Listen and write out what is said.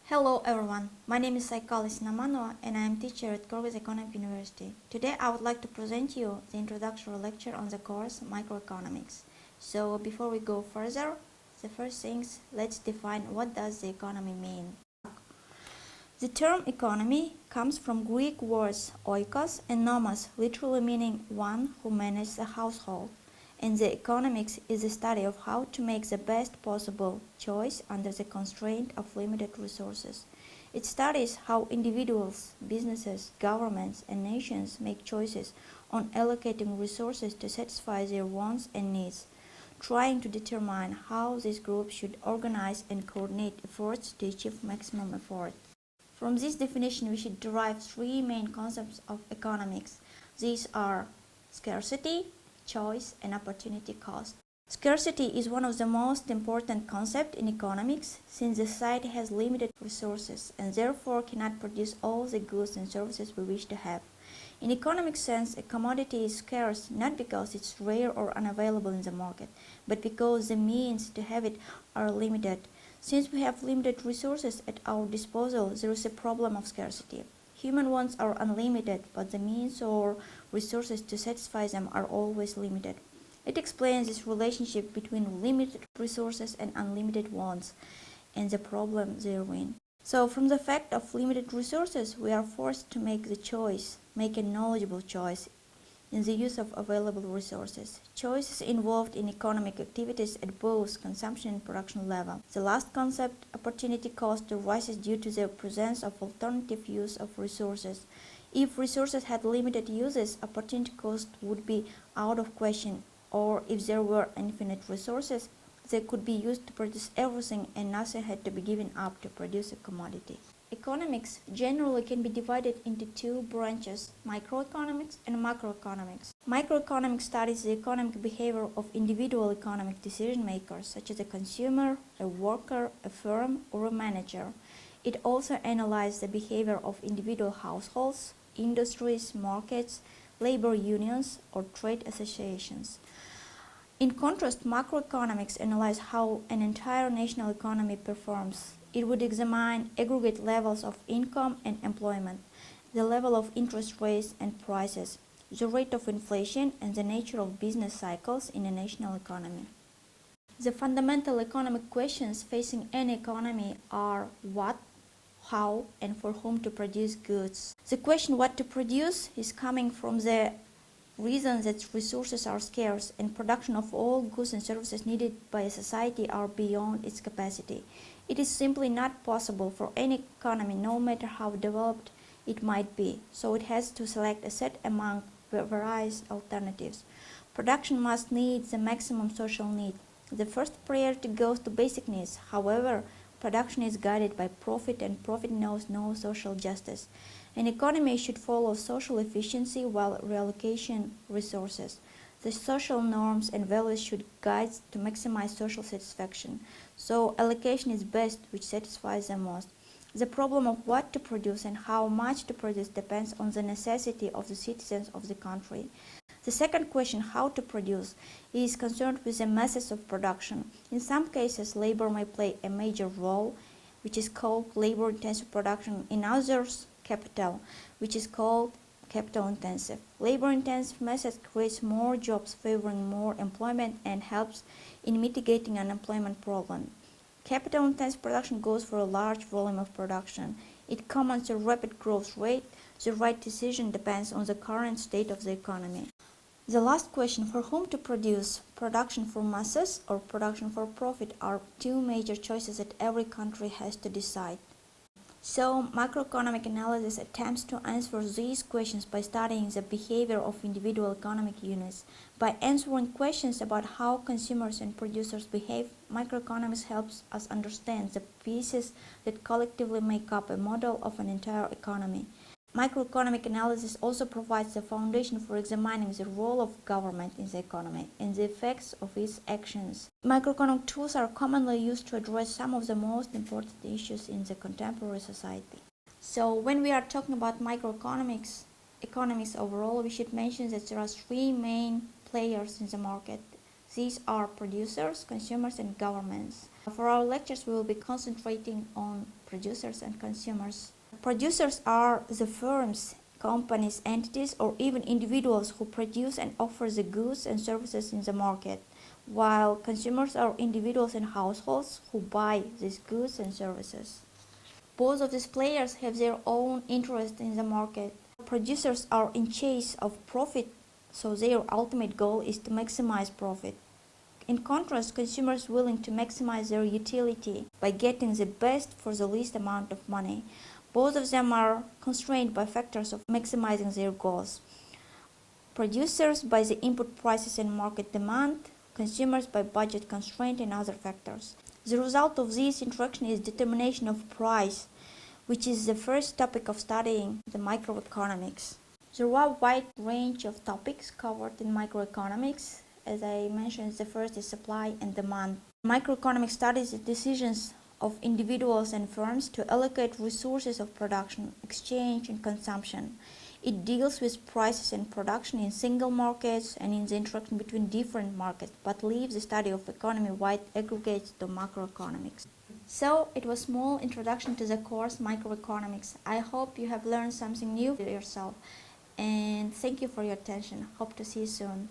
Hello everyone, my name is Saikal Esenamanova and I am teacher at Microeconomics University. Today I would like to present you the introductory lecture on the course Microeconomics. So before we go further, the first things, let's define what does the economy mean. The term economy comes from Greek words oikos and nomos, literally meaning one who manages a household. And the economics is the study of how to make the best possible choice under the constraint of limited resources. It studies how individuals, businesses, governments, and nations make choices on allocating resources to satisfy their wants and needs, trying to determine how these groups should organize and coordinate efforts to achieve maximum effort. From this definition, we should derive three main concepts of economics. These are scarcity, choice, and opportunity cost. Scarcity is one of the most important concepts in economics since the society has limited resources and therefore cannot produce all the goods and services we wish to have. In economic sense, a commodity is scarce not because it's rare or unavailable in the market, but because the means to have it are limited. Since we have limited resources at our disposal, there is a problem of scarcity. Human wants are unlimited, but the means or resources to satisfy them are always limited. It explains this relationship between limited resources and unlimited wants, and the problem therein. So, from the fact of limited resources, we are forced to make a knowledgeable choice in the use of available resources. Choices involved in economic activities at both consumption and production level. The last concept, opportunity cost, arises due to the presence of alternative use of resources. If resources had limited uses, opportunity cost would be out of question, or if there were infinite resources, they could be used to produce everything and nothing had to be given up to produce a commodity. Economics generally can be divided into two branches, microeconomics and macroeconomics. Microeconomics studies the economic behavior of individual economic decision makers, such as a consumer, a worker, a firm, or a manager. It also analyzes the behavior of individual households, industries, markets, labor unions, or trade associations. In contrast, macroeconomics analyzes how an entire national economy performs. It would examine aggregate levels of income and employment, the level of interest rates and prices, the rate of inflation, and the nature of business cycles in a national economy. The fundamental economic questions facing any economy are what, how, and for whom to produce goods. The question what to produce is coming from the reason that resources are scarce and production of all goods and services needed by a society are beyond its capacity. It is simply not possible for any economy, no matter how developed it might be, so it has to select a set among various alternatives. Production must meet the maximum social need. The first priority goes to basic needs. However, production is guided by profit and profit knows no social justice. An economy should follow social efficiency while reallocating resources. The social norms and values should guide to maximize social satisfaction. So allocation is best which satisfies the most. The problem of what to produce and how much to produce depends on the necessity of the citizens of the country. The second question, how to produce, is concerned with the methods of production. In some cases, labor may play a major role, which is called labor-intensive production. In others, capital, which is called capital-intensive. Labor-intensive methods creates more jobs, favoring more employment, and helps in mitigating unemployment problem. Capital-intensive production goes for a large volume of production. It commands a rapid growth rate. The right decision depends on the current state of the economy. The last question, for whom to produce, production for masses or production for profit, are two major choices that every country has to decide. So, macroeconomic analysis attempts to answer these questions by studying the behavior of individual economic units. By answering questions about how consumers and producers behave, microeconomics helps us understand the pieces that collectively make up a model of an entire economy. Macroeconomic analysis also provides the foundation for examining the role of government in the economy and the effects of its actions. Macroeconomic tools are commonly used to address some of the most important issues in the contemporary society. So when we are talking about economics overall, we should mention that there are three main players in the market. These are producers, consumers, and governments. For our lectures, we will be concentrating on producers and consumers. Producers are the firms, companies, entities, or even individuals who produce and offer the goods and services in the market, while consumers are individuals and households who buy these goods and services. Both of these players have their own interest in the market. Producers are in chase of profit, so their ultimate goal is to maximize profit. In contrast, consumers willing to maximize their utility by getting the best for the least amount of money. Both of them are constrained by factors of maximizing their goals. Producers by the input prices and market demand, consumers by budget constraint and other factors. The result of this interaction is determination of price, which is the first topic of studying the microeconomics. There are a wide range of topics covered in microeconomics. As I mentioned, the first is supply and demand. Microeconomics studies the decisions of individuals and firms to allocate resources of production, exchange, and consumption. It deals with prices and production in single markets and in the interaction between different markets, but leaves the study of economy-wide aggregates to macroeconomics. So, it was a small introduction to the course Microeconomics. I hope you have learned something new for yourself. And thank you for your attention. Hope to see you soon.